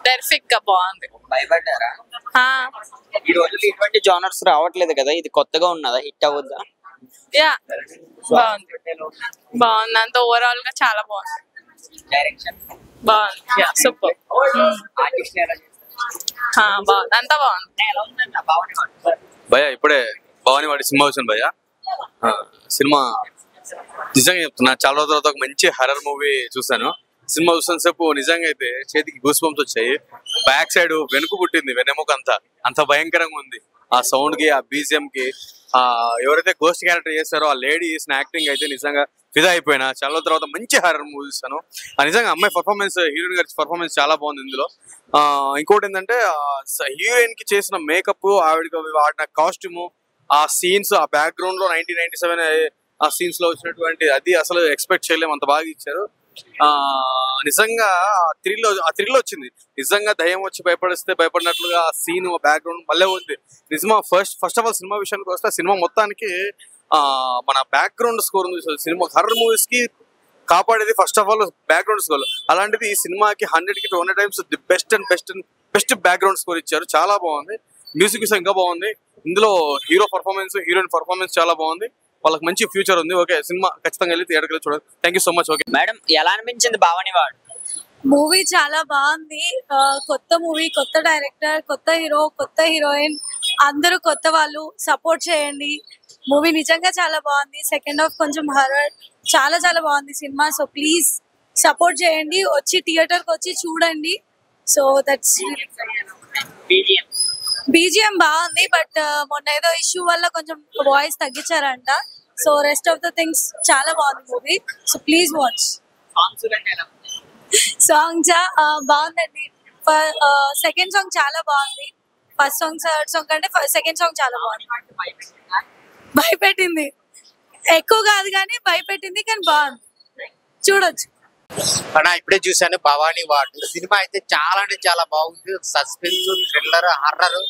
టెర్ఫిక్ గా బాగుంది. భయపడ్డారా? ఈ రోజుల్లో ఇటువంటి జానర్స్ రావట్లేదు కదా, ఇది కొత్తగా ఉన్నదా, హిట్ అవ్వద్దా? యా బాగుంది, బాగుంది. అంత ఓవరాల్ గా చాలా బాగుంది. డైరెక్షన్ బాగుంది. Yeah super. ఆర్టిస్ట్ ఎలా బాగుంది, అంతా బాగుంది. ఎలా ఉందండి భావని వాడు? భయ ఇప్పుడే భవాని వాడి సినిమా వచ్చింది భయ. సినిమా నిజంగా చెప్తున్నా, చాలా రోజుల తర్వాత ఒక మంచి హర్రర్ మూవీ చూసాను. సినిమా చూసిన సేపు నిజంగా అయితే చేతికి గూస్ బంప్స్ వచ్చాయి. బ్యాక్ సైడ్ వెనుక పుట్టింది, వెన్నెముక అంత భయంకరంగా ఉంది. ఆ సౌండ్ కి, ఆ బీజిఎం కి, ఎవరైతే గోస్ట్ క్యారెక్టర్ చేస్తారో ఆ లేడీ చేసిన యాక్టింగ్ అయితే నిజంగా ఫిదా అయిపోయినా. చాలా రోజుల తర్వాత మంచి హర్రర్ మూవీ చూస్తాను. నిజంగా అమ్మాయి పర్ఫార్మెన్స్, హీరోయిన్ గారి పర్ఫార్మెన్స్ చాలా బాగుంది ఇందులో. ఇంకోటి ఏంటంటే హీరోయిన్ కి చేసిన మేకప్, ఆవిడకి వాడిన కాస్ట్యూమ్, ఆ సీన్స్, ఆ బ్యాక్గ్రౌండ్ లో 1997 ఆ సీన్స్ లో వచ్చినటువంటి అది అసలు ఎక్స్పెక్ట్ చేయలేము, అంత బాగా ఇచ్చారు. నిజంగా ఆ థ్రిల్ వచ్చింది. నిజంగా దయ్యం వచ్చి భయపడిస్తే భయపడినట్లుగా ఆ సీన్, బ్యాక్గ్రౌండ్ మళ్ళీ ఉంది. నిజమా ఫస్ట్ ఆఫ్ ఆల్ సినిమా విషయానికి వస్తే సినిమా మొత్తానికి మన బ్యాక్గ్రౌండ్ స్కోర్ ఉంది. సినిమా హర్రర్ మూవీస్ కి కాపాడేది first of all background score. అలాంటిది ఈ సినిమాకి 100 కి 200 times the best background score ఇచ్చారు. చాలా బాగుంది. మ్యూజిక్ ఇంకా బాగుంది. ఇందులో హీరో పర్ఫార్మెన్స్, హీరోయిన్ పర్ఫార్మెన్స్ చాలా బాగుంది. వాళ్ళకి మంచి ఫ్యూచర్ ఉంది. ఓకే, సినిమా ఖచ్చితంగా వెళ్ళి థియేటర్కి వెళ్ళి చూడండి. Thank you so much. Okay madam, ఎలా అనిపించింది భావని వాడు? మూవీ చాలా బాగుంది. కొత్త మూవీ, కొత్త డైరెక్టర్, కొత్త హీరో, కొత్త హీరోయిన్, అందరూ కొత్త వాళ్ళు. సపోర్ట్ చేయండి. మూవీ నిజంగా చాలా బాగుంది. సెకండ్ హాఫ్ కొంచెం హర్రర్, చాలా చాలా బాగుంది సినిమా. సో ప్లీజ్ సపోర్ట్ చేయండి, వచ్చి థియేటర్కి వచ్చి చూడండి. సో దట్స్ బీజిఎం బాగుంది. బట్ మొన్న ఏదో ఇష్యూ వల్ల కొంచెం వాయిస్ తగ్గించారంట. So rest of the things చాలా బాగుంది movie. So please watch. Songs బాగుందండి. సెకండ్ సాంగ్ చాలా బాగుంది. ఫస్ట్ సాంగ్, థర్డ్ సాంగ్ కంటే సెకండ్ సాంగ్ చాలా బాగుంది. భయపెట్టింది, ఎక్కువ కాదు కానీ భయపెట్టింది, కానీ బాగుంది, చూడొచ్చు. ఇప్పుడే చూసాను భవానీ వాడు. సినిమా అయితే చాలా అంటే చాలా బాగుంది. సస్పెన్స్, థ్రిల్లర్, హర్రర్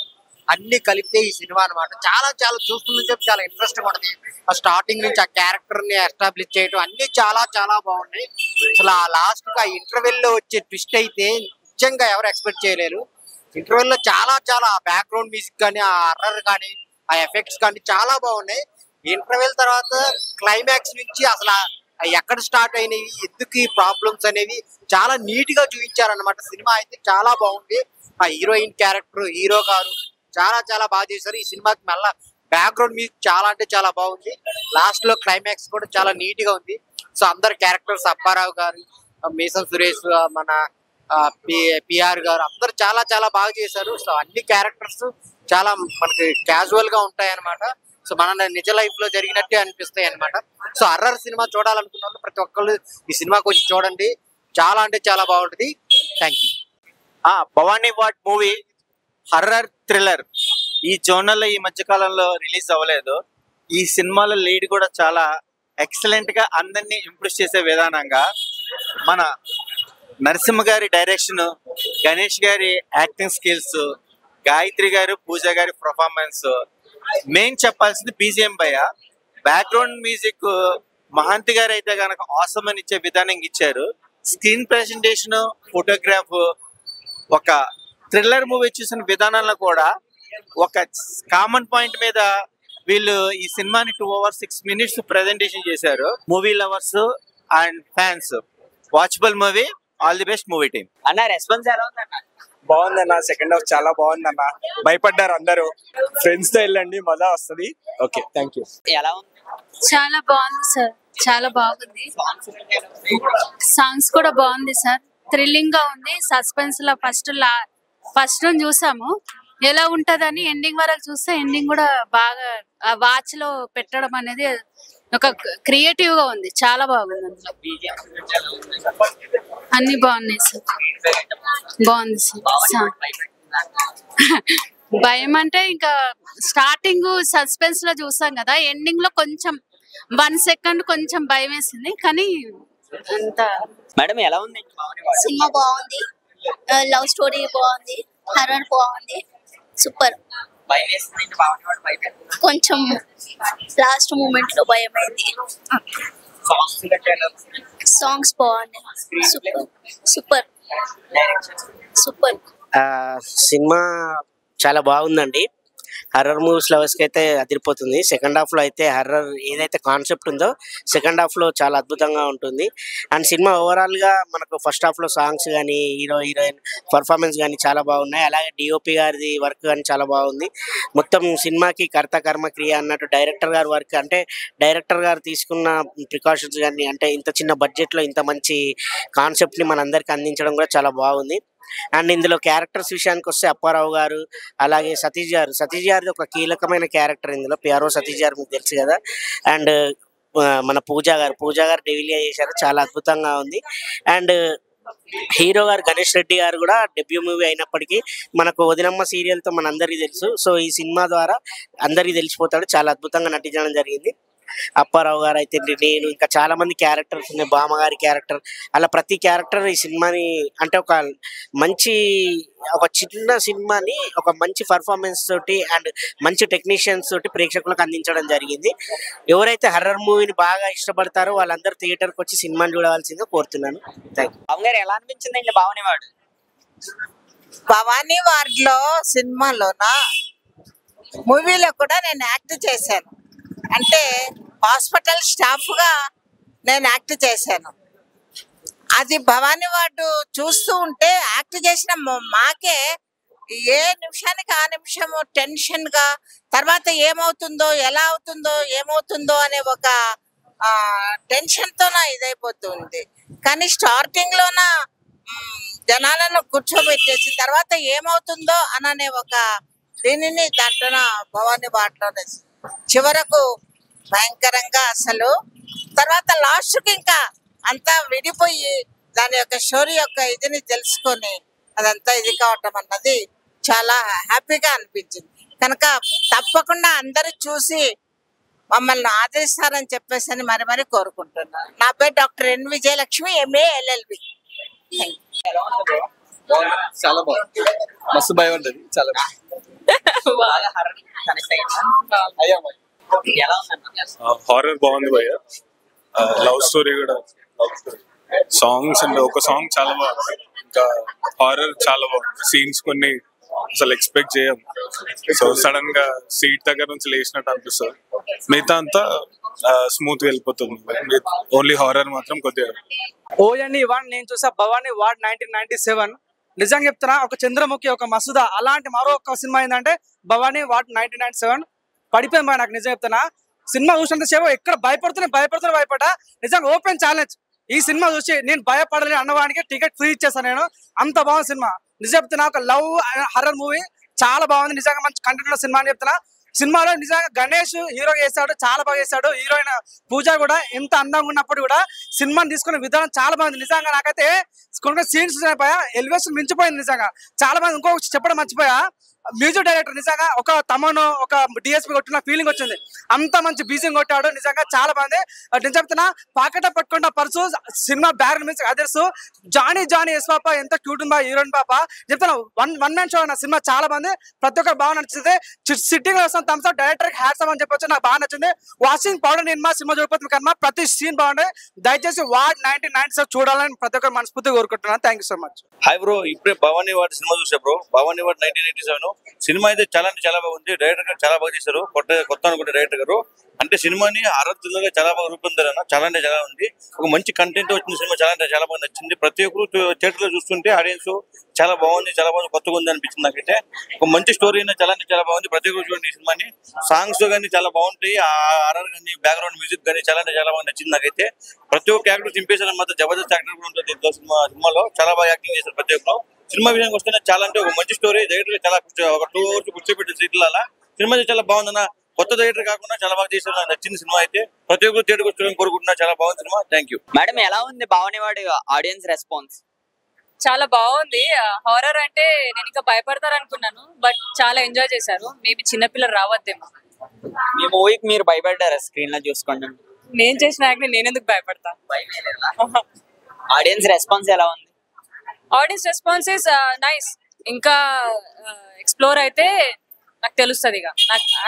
అన్ని కలిపితే ఈ సినిమా అనమాట. చాలా చాలా చూస్తున్న చెప్పి చాలా ఇంట్రెస్టింగ్ ఉంటుంది. ఆ స్టార్టింగ్ నుంచి ఆ క్యారెక్టర్ ని ఎస్టాబ్లిష్ చేయడం అన్ని చాలా చాలా బాగున్నాయి. అసలు ఆ లాస్ట్ ఆ ఇంటర్వెల్ లో వచ్చే ట్విస్ట్ అయితే నిజంగా ఎవరు ఎక్స్పెక్ట్ చేయలేరు. ఇంటర్వెల్ లో చాలా చాలా బ్యాక్గ్రౌండ్ మ్యూజిక్ కానీ, ఆ హర్రర్ కానీ, ఆ ఎఫెక్ట్స్ కానీ చాలా బాగున్నాయి. ఇంటర్వెల్ తర్వాత క్లైమాక్స్ నుంచి అసలు ఎక్కడ స్టార్ట్ అయినవి, ఎందుకు ఈ ప్రాబ్లమ్స్ అనేవి చాలా నీట్ గా చూపించారనమాట. సినిమా అయితే చాలా బాగుంది. ఆ హీరోయిన్ క్యారెక్టర్, హీరో గారు చాలా చాలా బాగా చేశారు. ఈ సినిమాకి మళ్ళా బ్యాక్గ్రౌండ్ మ్యూజిక్ చాలా అంటే చాలా బాగుంది. లాస్ట్ లో క్లైమాక్స్ కూడా చాలా నీట్ గా ఉంది. సో అందరు క్యారెక్టర్స్, అప్పారావు గారు, మీసన్ సురేష్, మన పిఆర్ గారు అందరు చాలా చాలా బాగా చేశారు. సో అన్ని క్యారెక్టర్స్ చాలా మనకి క్యాజువల్ గా ఉంటాయి అనమాట. సో మన నిజ లైఫ్ లో జరిగినట్టే అనిపిస్తాయి అనమాట. సో హర్రర్ సినిమా చూడాలనుకున్న వాళ్ళు ప్రతి ఒక్కళ్ళు ఈ సినిమాకి వచ్చి చూడండి. చాలా అంటే చాలా బాగుంటుంది. Thank you. భవానీ వాడ్ మూవీ హర్రర్ థ్రిల్లర్ ఈ జోనర్ లో ఈ మధ్య కాలంలో రిలీజ్ అవ్వలేదు. ఈ సినిమాలో లీడ్ కూడా చాలా ఎక్సలెంట్ గా అందరినీ ఇంప్రెస్ చేసే విధానంగా మన నరసింహ గారి డైరెక్షన్, గణేష్ గారి యాక్టింగ్ స్కిల్స్, గాయత్రి గారు, పూజ గారి పర్ఫార్మెన్స్, మెయిన్ చెప్పాల్సింది బీజిఎం భయ. బ్యాక్గ్రౌండ్ మ్యూజిక్ మహాంతి గారు అయితే కనుక ఆసమ్ అని ఇచ్చే విధానం ఇచ్చారు. స్క్రీన్ ప్రెజెంటేషన్, ఫోటోగ్రాఫ్, ఒక థ్రిల్లర్ మూవీ చూసిన విధానంలో కూడా ఒక కామన్ పాయింట్ మీద వీళ్ళు ఈ సినిమాని 2 hours 6 minutes ప్రెజెంటేషన్ చేశారు. Movie lovers and fans watchable movie. All the best movie team. అన్న రెస్పాన్స్ ఎలా ఉందన్న? బాగుందన్న. సెకండ్ హాఫ్ చాలా బాగుందన్న. భయపడ్డారు అందరూ. ఫ్రెండ్స్ తో వెళ్ళండి, మజా వస్తుంది. Okay, thank you. ఎలా ఉంది? చాలా బాగుంది సార్, చాలా బాగుంది. సాంగ్స్ కూడా బాగుంది సార్. థ్రిల్లింగ్ గా ఉంది. సస్పెన్స్ లో ఫస్ట్ చూసాము ఎలా ఉంటదని, ఎండింగ్ వరకు చూస్తే ఎండింగ్ కూడా బాగా వాచ్ లో పెట్టడం అనేది ఒక క్రియేటివ్ గా ఉంది. చాలా బాగుంది. అందులో అన్ని బాగున్నాయి సార్. బాగుంది సార్. భయం అంటే ఇంకా స్టార్టింగ్ సస్పెన్స్ లో చూసాం కదా, ఎండింగ్ లో కొంచెం 1 second కొంచెం భయం వేసింది. కానీ అంత మేడం ఎలా ఉంది? సినిమా బాగుంది. లవ్ స్టోరీ బాగుంది. హర్రర్ బాగుంది. సూపర్. కొంచెం లాస్ట్ మూమెంట్ లో భయం అయింది. సాంగ్స్ బాగున్నాయి. Super super. సూపర్. సినిమా చాలా బాగుందండి. హర్రర్ మూవీస్ లవర్స్కి అయితే అదిరిపోతుంది. సెకండ్ హాఫ్లో అయితే హర్రర్ ఏదైతే కాన్సెప్ట్ ఉందో సెకండ్ హాఫ్లో చాలా అద్భుతంగా ఉంటుంది. అండ్ సినిమా ఓవరాల్గా మనకు ఫస్ట్ హాఫ్లో సాంగ్స్ కానీ హీరోయిన్ పర్ఫార్మెన్స్ కానీ చాలా బాగున్నాయి. అలాగే డిఓపి గారిది వర్క్ కానీ చాలా బాగుంది. మొత్తం సినిమాకి కర్త కర్మ క్రియ అన్నట్టు డైరెక్టర్ గారి వర్క్, అంటే డైరెక్టర్ గారు తీసుకున్న ప్రికాషన్స్ కానీ, అంటే ఇంత చిన్న బడ్జెట్లో ఇంత మంచి కాన్సెప్ట్ని మనందరికీ అందించడం కూడా చాలా బాగుంది. అండ్ ఇందులో క్యారెక్టర్స్ విషయానికి వస్తే అప్పారావు గారు, అలాగే సతీష్ గారిది ఒక కీలకమైన క్యారెక్టర్ ఇందులో. పిఆర్ఓ సతీష్ గారు మీకు తెలుసు కదా. అండ్ మన పూజా గారు డెవిలియా చేశారు, చాలా అద్భుతంగా ఉంది. అండ్ హీరో గారు గణేష్ రెడ్డి గారు కూడా డెబ్యూ మూవీ అయినప్పటికీ మనకు వదినమ్మ సీరియల్తో మనందరికీ తెలుసు. సో ఈ సినిమా ద్వారా అందరికీ తెలిసిపోతాడు, చాలా అద్భుతంగా నటించడం జరిగింది. అప్పారావు గారు అయితే, నేను ఇంకా చాలా మంది క్యారెక్టర్స్ ఉన్నాయి, బామ్మగారి క్యారెక్టర్, అలా ప్రతి క్యారెక్టర్ ఈ సినిమాని అంటే ఒక చిన్న సినిమాని ఒక మంచి పర్ఫార్మెన్స్ తోటి అండ్ మంచి టెక్నీషియన్స్ తోటి ప్రేక్షకులకు అందించడం జరిగింది. ఎవరైతే హర్రర్ మూవీని బాగా ఇష్టపడతారో వాళ్ళందరూ థియేటర్కి వచ్చి సినిమాని చూడవలసిందిగా కోరుతున్నాను. Thank you. బాబు గారు ఎలా అనిపించిందండి భవానీ వార్డ్? భవానీ వార్డ్లో సినిమాలోన మూవీలో కూడా నేను యాక్ట్ చేశాను. అంటే హాస్పిటల్ స్టాఫ్గా నేను యాక్ట్ చేశాను. అది భవానీ వార్డు చూస్తూ ఉంటే యాక్ట్ చేసిన మాకే ఏ నిమిషానికి ఆ నిమిషము టెన్షన్గా, తర్వాత ఏమవుతుందో ఎలా అవుతుందో ఏమవుతుందో అనే ఒక టెన్షన్తోన ఇదైపోతుంది. కానీ స్టార్టింగ్లోన జనాలను కూర్చోబెట్టేసి తర్వాత ఏమవుతుందో అననే ఒక దీనిని దాంట్లో భవానీ వార్డులోనే చివరకు భయంకరంగా అసలు, తర్వాత లాస్ట్కి ఇంకా అంతా విడిపోయి దాని యొక్క స్టోరీ యొక్క ఇదిని తెలుసుకొని అదంతా ఇది కావటం అన్నది చాలా హ్యాపీగా అనిపించింది. కనుక తప్పకుండా అందరూ చూసి మమ్మల్ని ఆదరిస్తారని చెప్పేసి అని మరి కోరుకుంటున్నాను. నా పేరు doctor N Vijayalakshmi, MA LLB. చాలా బాగుంది, మస్తు భయం ఉంటుంది. చాలా హారర్ బాగుంది భయ్య, లవ్ స్టోరీ కూడా, సాంగ్స్ అంటే ఒక సాంగ్ చాలా బాగుంది, ఇంకా హారర్ చాలా బాగుంది. సీన్స్ కొన్ని అసలు ఎక్స్పెక్ట్ చేయం, సో సడన్ గా సీట్ దగ్గర నుంచి లేచినట్టు అనిపిస్తుంది. మిగతా అంతా స్మూత్ గా వెళ్ళిపోతుంది. ఓన్లీ హారర్ మాత్రం కొద్దిగా. ఓఎన్ఈ 1 నేను చూసా భవానీ వార్డ్ 1997. నిజంగా చెప్తున్నా, ఒక చంద్రముఖి, ఒక మసూదా, అలాంటి మరో ఒక సినిమా ఏంటంటే భవానీ వార్డ్ 1997. పడిపోయింది నాకు నిజం చెప్తున్నా. సినిమా చూసినంత సేపు ఎక్కడ భయపడ్డా. నిజంగా ఓపెన్ ఛాలెంజ్, ఈ సినిమా చూసి నేను భయపడలేని అన్నవానికి టికెట్ ఫ్రీ ఇచ్చేసాను నేను. అంత బాగుంది సినిమా. నిజం చెప్తున్నా, ఒక లవ్ హర్రర్ మూవీ చాలా బాగుంది. నిజంగా మంచి కంటెంట్ ఉన్న సినిమా అని చెప్తున్నా. సినిమాలో నిజంగా గణేష్ హీరో చేశాడు, చాలా బాగా చేశాడు. హీరోయిన్ పూజ కూడా ఎంత అందంగా ఉన్నప్పుడు కూడా సినిమాని తీసుకునే విధానం చాలా బాగుంది. నిజంగా నాకైతే కొన్ని సీన్స్ ఎలివేషన్ మించిపోయింది. నిజంగా చాలా మంది ఇంకో చెప్పడం మర్చిపోయా, మ్యూజిక్ డైరెక్టర్ నిజంగా ఒక తమను ఒక డిఎస్పీ కొట్టిన ఫీలింగ్ వచ్చింది. అంత మంచి బీజింగ్ కొట్టాడు. నిజంగా చాలా బాగుంది. నేను చెప్తున్నా, పాకెట్ పట్టుకుంటా పర్సు సినిమా బ్యాగ్ నుంచి అదర్సు జానీ ఎస్ పాప ఎంత క్యూట్ ఉందా హీరోయిన్ పాప. చెప్తున్నా, వన్ మ్యాన్ షో అన్న సినిమా చాలా బాగుంది. ప్రతి ఒక్కరు బాగా నచ్చింది. సిట్టింగ్ వస్తాం థమ్స్ అప్ డైరెక్టర్ హ్యాట్స్ అని చెప్పొచ్చు, నాకు బాగా నచ్చింది. వాషింగ్ పౌడర్ నిర్మా సినిమా చూడకపోతుంది కన్నా ప్రతి సీన్ బాగుంది. దయచేసి వార్డ్ 1997 చూడాలని ప్రతి ఒక్కరు మనస్ఫూర్తిగా కోరుకుంటున్నాను. Thank you so much. Hi bro, ఇప్పుడే భవానీ వార్డ్ సినిమా చూసా బ్రో. భవానీ వార్డ్ 1987 సినిమా అయితే చాలా అంటే చాలా బాగుంది. డైరెక్టర్ గారు చాలా బాగా చేశారు. కొత్త అనుకుంటే డైరెక్టర్ గారు అంటే సినిమాని ఆరాధనగా చాలా బాగా రూపొందారు. చాలా అంటే చాలా ఉంది. ఒక మంచి కంటెంట్ వచ్చిన సినిమా చాలా అంటే చాలా బాగా నచ్చింది. ప్రతి ఒక్కరు థియేటర్ లో చూస్తుంటే ఆడియన్స్ చాలా బాగుంది, కొత్తగా ఉంది అనిపించింది నాకైతే. ఒక మంచి స్టోరీ అయినా చాలా అంటే చాలా బాగుంది. ప్రతి ఒక్కరు చూడండి ఈ సినిమాని. సాంగ్స్ కానీ చాలా బాగుంటాయి, ఆర్ఆర్ కానీ బ్యాక్గ్రౌండ్ మ్యూజిక్ కానీ చాలా అంటే చాలా బాగా నచ్చింది నాకైతే. ప్రతి ఒక్క యాక్టర్ చింపేసిన మాత్రం జబర్దస్త్ యాక్టర్ కూడా ఉంటుంది ఇంట్లో సినిమాలో. చాలా బాగా యాక్టింగ్ చేశారు ప్రతి ఒక్కరు. సినిమా విషయానికి వస్తేనే చాలా అంటే ఒక మంచి స్టోరీ. డైరెక్టర్ చాలా ఒక 2 hours కూర్చోబెట్టిన సీట్ల సినిమా చాలా బాగుందన్న. కొత్త డైరెక్టర్ కాకుండా చాలా బాగా చేశారు. నాకు నచ్చింది సినిమా అయితే. ప్రతి ఒక్కరు థియేటర్కి వచ్చి కోరుకుంటున్నా. చాలా బాగుంది సినిమా. Thank you. మేడం, ఎలా ఉంది భవానీ వార్డ్ ఆడియన్స్ రెస్పాన్స్? చాలా బాగుంది. హారర్ అంటే నేను ఇంకా భయపడతారు అనుకున్నాను, బట్ చాలా ఎంజాయ్ చేశారు. మేబీ చిన్నపిల్లలు రావద్దేమో. మీ మూవీకి మీరు భయపడ్డారా స్క్రీన్ లో చూసుకోండి? నేను చేసిన యాక్ట్ నేను ఎందుకు భయపడతా? ఆడియన్స్ రెస్పాన్స్ ఎలా ఉంది? Audience response is nice. ఇంకా ఎక్స్ప్లోర్ అయితే నాకు తెలుస్తుంది. ఇక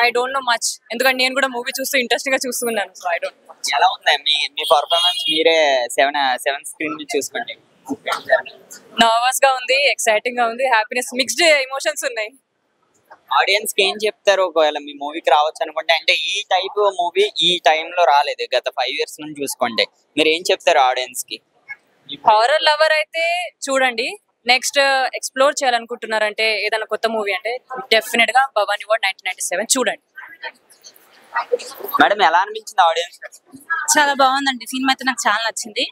ఐ డోంట్ నో మచ్, ఎందుకంటే నేను కూడా మూవీ చూస్తూ ఇంట్రెస్టింగ్ గా చూస్తున్నాను. So I don't know. ఎలా ఉంది మీ పర్ఫార్మెన్స్? మీరే 7 స్క్రీన్ చూసుకోండి. నర్వస్ గా ఉంది, ఎక్సైటింగ్ గా ఉంది, హ్యాపీనెస్, మిక్స్డ్ ఎమోషన్స్ ఉన్నాయి. ఆడియన్స్ కి ఏం చెప్తారు ఒకవేళ మీ మూవీకి రావచ్చు అనుకుంటే? అంటే ఈ టైప్ మూవీ ఈ టైంలో రాలేదు, గత 5 years నుంచి చూసుకోండి. మీరు ఏం చెప్తారు ఆడియన్స్ కి? హారర్ లవర్ అయితే చూడండి. నెక్స్ట్ ఎక్స్ప్లోర్ చేయాలనుకుంటున్నారంటే ఏదైనా కొత్త మూవీ అంటే డెఫినెట్ గా భవానీ వార్డ్ 1997 చూడండి. మేడం ఎలా అనిపించింది ఆడియన్స్? చాలా బాగుందండి, సినిమా అయితే నాకు చాలా నచ్చింది.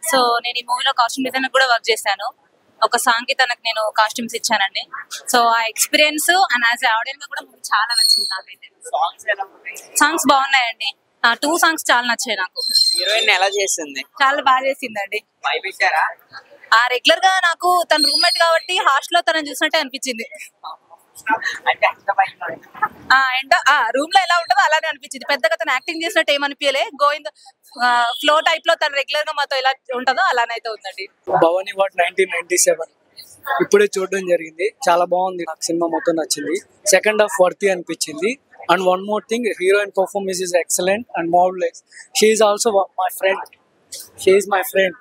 సో నేను ఈ మూవీలో కాస్ట్యూమ్ డిజైనర్ కూడా వర్క్ చేశాను. ఒక సాంగ్ కి తనకు నేను కాస్ట్యూమ్స్ ఇచ్చానండి. సో ఆ ఎక్స్పీరియన్స్ అండ్ యాజ్ ఆడియన్స్ గా కూడా మూవీ చాలా నచ్చింది నాకైతే. సాంగ్స్ బాగున్నాయండి. 2 సాంగ్స్ చాలా నచ్చాయి నాకు. హీరోయిన్ ఎలా చేసింది? చాలా బాగా చేసిందండి. భయపెట్టారా? రెగ్యులర్ గా నాకు తన రూమ్మేట్ కాబట్టి హాస్టల్ లో తనని చూసినట్టే అనిపించింది. అండ్ రూమ్ లో ఎలా ఉంటుందో అలానే అనిపించింది. పెద్దగా తను యాక్టింగ్ చేసినట్టు ఏమనిపించలే. గోయింగ్ ఫ్లో టైప్ లో తను రెగ్యులర్ గా మాతో ఎలా ఉంటుందో అలానైతే ఉందండి. భవానీ వార్డ్ 1997 ఇప్పుడే చూడడం జరిగింది. చాలా బాగుంది, నాకు సినిమా మొత్తం నచ్చింది. సెకండ్ హాఫ్ వర్తీ అనిపించింది. And one more thing, heroine performance is excellent and marvellous. She is also my friend. She is my friend.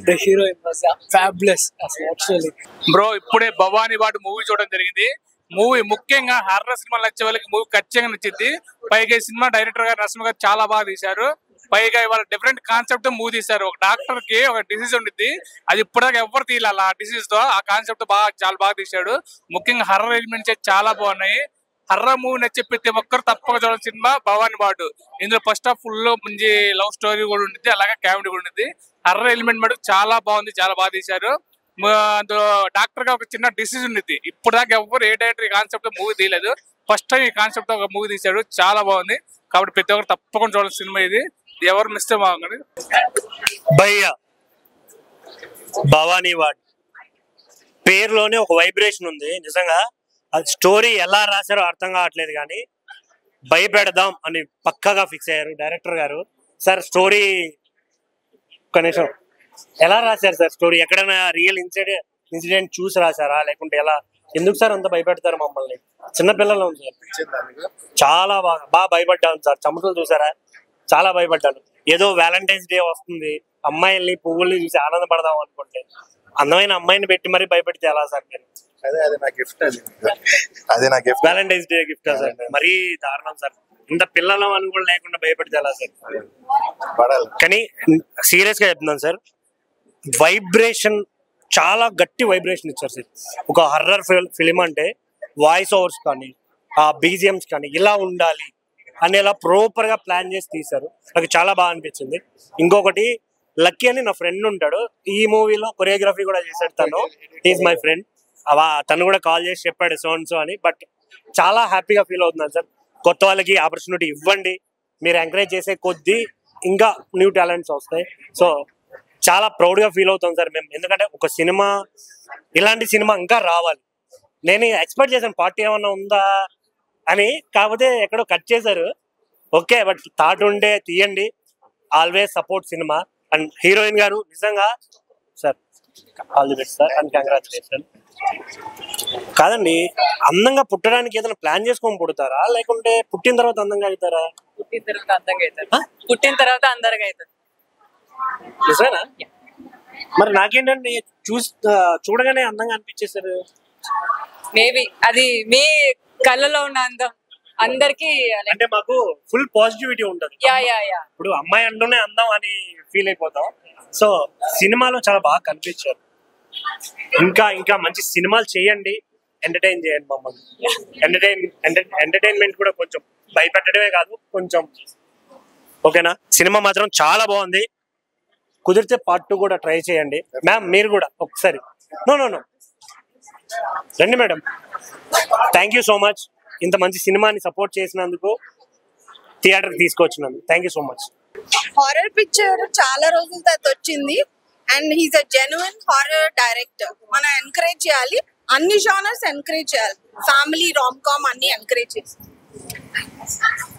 The heroine was fabulous actually. Bro ఇప్పుడే భవానీ వార్డ్ మూవీ చూడడం జరిగింది. Movie ముఖ్యంగా horror సినిమాలు నచ్చే వాళ్ళకి movie ఖచ్చితంగా నచ్చింది. పైగా ఈ సినిమా డైరెక్టర్ గారు నరసింహ గారు చాలా బాగా తీశారు. పైగా ఇవాళ డిఫరెంట్ కాన్సెప్ట్ మూవీ తీశారు. ఒక డాక్టర్ కి ఒక డిసీజ్ ఉండిద్ది, అది ఇప్పటిదాకా ఎవరు తీయాలి ఆ డిసీజ్ తో. ఆ కాన్సెప్ట్ చాలా బాగా తీశాడు. ముఖ్యంగా హర్రర్ ఎలిమెంట్స్ చాలా బాగున్నాయి. హర్రర్ మూవీ నచ్చే ప్రతి ఒక్కరు తప్పక చూడాల్సిన సినిమా భవానీ వార్డ్. ఇందులో ఫస్ట్ హాఫ్ ఫుల్ మంచి లవ్ స్టోరీ కూడా ఉంటుంది, అలాగే కామెడీ కూడా ఉంటుంది. హర్రర్ ఎలిమెంట్ మటుకు చాలా బాగుంది, చాలా బాగా తీశారు. అందులో డాక్టర్ గా ఒక చిన్న డిసీజ్ ఉంది, ఇప్పుడు దాకా ఎవరు ఏ డైరెక్టర్ ఈ కాన్సెప్ట్ మూవీ తీయలేదు. ఫస్ట్ టైం ఈ కాన్సెప్ట్ ఒక మూవీ తీశాడు, చాలా బాగుంది. కాబట్టి ప్రతి ఒక్కరు తప్పకుండా చూడాల్సిన సినిమా ఇది. ఎవరు మిస్ బాగుంది. భయ్యా భవానీ వార్డ్ పేరులోనే ఒక వైబ్రేషన్ ఉంది. నిజంగా అది స్టోరీ ఎలా రాశారో అర్థం కావట్లేదు, కానీ భయపెడదాం అని పక్కాగా ఫిక్స్ అయ్యారు డైరెక్టర్ గారు. సార్ స్టోరీ కనీసం ఎలా రాశారు సార్? స్టోరీ ఎక్కడైనా రియల్ ఇన్సిడెంట్ చూసి రాశారా, లేకుంటే ఎలా? ఎందుకు సార్ అంత భయపెడతారు మమ్మల్ని? చిన్నపిల్లలు ఉంది సార్. చాలా బాగా భయపడ్డాను సార్. చెమటలు చూసారా? చాలా భయపడ్డాను. ఏదో వ్యాలంటైన్స్ డే వస్తుంది, అమ్మాయిల్ని పువ్వుల్ని చూసి ఆనందపడదాం అనుకుంటే అందమైన అమ్మాయిని పెట్టి మరీ భయపెడితే ఎలా సార్? నేను వ్యాలంటైన్స్ డే గిఫ్ట్ సార్, మరీ దారుణం సార్. ఇంత పిల్లలు అని కూడా లేకుండా భయపెడితే ఎలా సార్? కానీ సీరియస్ గా చెప్తున్నాను సార్, వైబ్రేషన్ చాలా గట్టి వైబ్రేషన్ ఇచ్చారు సార్. ఒక హర్రర్ ఫిలిం అంటే వాయిస్ ఓవర్స్ కానీ ఆ బీజిఎమ్స్ కానీ ఇలా ఉండాలి అనేలా ప్రాపర్ గా ప్లాన్ చేసి తీశారు. నాకు చాలా బాగా అనిపించింది. ఇంకొకటి, లక్కీ అని నా ఫ్రెండ్ ఉంటాడు, ఈ మూవీలో కొరియోగ్రఫీ కూడా చేశాడు. తను ఈజ్ మై ఫ్రెండ్. తను కూడా కాల్ చేసి చెప్పాడు సో అని. బట్ చాలా హ్యాపీగా ఫీల్ అవుతున్నాను సార్. కొత్త వాళ్ళకి ఆపర్చునిటీ ఇవ్వండి, మీరు ఎంకరేజ్ చేసే కొద్దీ ఇంకా న్యూ టాలెంట్స్ వస్తాయి. సో చాలా ప్రౌడ్ గా ఫీల్ అవుతాం సార్ మేము. ఎందుకంటే ఒక సినిమా, ఇలాంటి సినిమా ఇంకా రావాలి. నేను ఎక్స్పెక్ట్ చేశాను పార్టీ ఏమన్నా ఉందా అని, కాకపోతే ఎక్కడో కట్ చేశారు. ఓకే, బట్ థాట్ ఉండే తీయండి. Always support cinema. And heroine గారు నిజంగా sir all the best sir and congratulation. కాదండి, అందంగా పుట్టడానికి ఏదైనా ప్లాన్ చేసుకొని పుడతారా, లేకుంటే పుట్టిన తర్వాత అందంగా అవుతారా? పుట్టిన తర్వాత అందంగా అవుతారు. పుట్టిన తర్వాత అందరిగా అవుతారు. నిజమేనా? మరి నాకేంటండి చూడగానే అందంగా అనిపించేశారు. మేబీ అది మీ కళ్ళలో ఉన్న అందం అందరికి. అంటే మాకు ఫుల్ పాజిటివిటీ ఉంటది. ఇప్పుడు అమ్మాయి అంటూనే అందం అని ఫీల్ అయిపోతాం. సో సినిమాలో చాలా బాగా కనిపించారు. ఇంకా ఇంకా మంచి సినిమాలు చేయండి, ఎంటర్టైన్ చేయండి మమ్మల్ని. ఎంటర్టైన్మెంట్ కూడా కొంచెం భయపెట్టడమే కాదు, కొంచెం ఓకేనా? సినిమా మాత్రం చాలా బాగుంది. కుదిరితే పార్ట్ 2 కూడా ట్రై చేయండి. మ్యామ్ మీరు కూడా ఒకసారి నో రండి madam. Thank you so much, ఇంత మంచి సినిమాని సపోర్ట్ చేసినందుకు, థియేటర్కి తీసుకొచ్చినందుకు thank you so much. Horror picture చాలా రోజుల తర్వాత వచ్చింది and he's a genuine horror director. మనం ఎంకరేజ్ చేయాలి, అన్ని జానర్స్ ఎంకరేజ్ చేయాలి. ఫ్యామిలీ, రామ్ కామ్ అన్ని ఎంకరేజ్ చేయాలి.